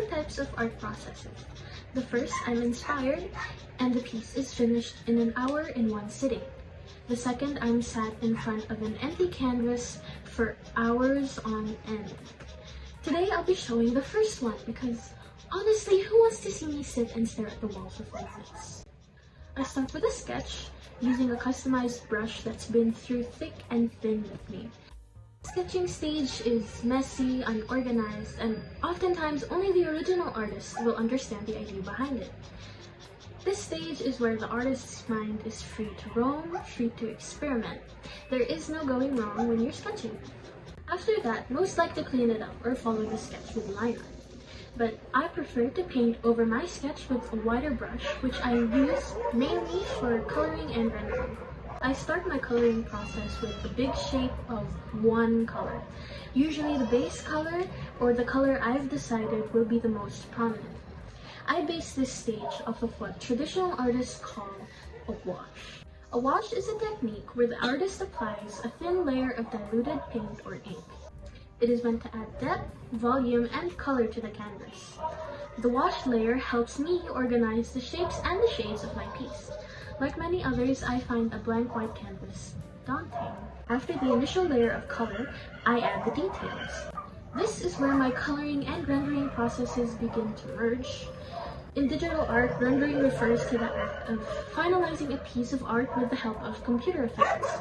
two types of art processes. The first, I'm inspired, and the piece is finished in an hour in one sitting. The second, I'm sat in front of an empty canvas for hours on end. Today, I'll be showing the first one because, honestly, who wants to see me sit and stare at the wall for 5 minutes? I start with a sketch using a customized brush that's been through thick and thin with me. The sketching stage is messy, unorganized, and oftentimes only the original artist will understand the idea behind it. This stage is where the artist's mind is free to roam, free to experiment. There is no going wrong when you're sketching. After that, most like to clean it up or follow the sketch with line art. But I prefer to paint over my sketch with a wider brush, which I use mainly for coloring and rendering. I start my coloring process with a big shape of one color. Usually the base color or the color I've decided will be the most prominent. I base this stage off of what traditional artists call a wash. A wash is a technique where the artist applies a thin layer of diluted paint or ink. It is meant to add depth, volume, and color to the canvas. The wash layer helps me organize the shapes and the shades of my piece. Like many others, I find a blank white canvas daunting. After the initial layer of color, I add the details. This is where my coloring and rendering processes begin to merge. In digital art, rendering refers to the act of finalizing a piece of art with the help of computer effects.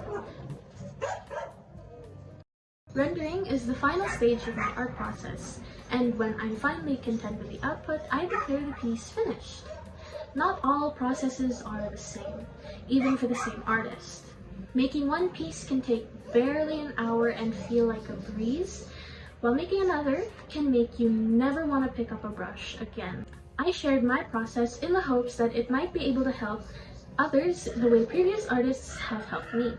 Rendering is the final stage of my art process, and when I'm finally content with the output, I declare the piece finished. Not all processes are the same, even for the same artist. Making one piece can take barely an hour and feel like a breeze, while making another can make you never want to pick up a brush again. I shared my process in the hopes that it might be able to help others the way previous artists have helped me.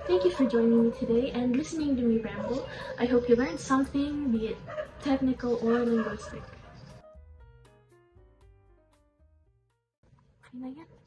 Thank you for joining me today and listening to me ramble. I hope you learned something, be it technical or linguistic. Okay na yan.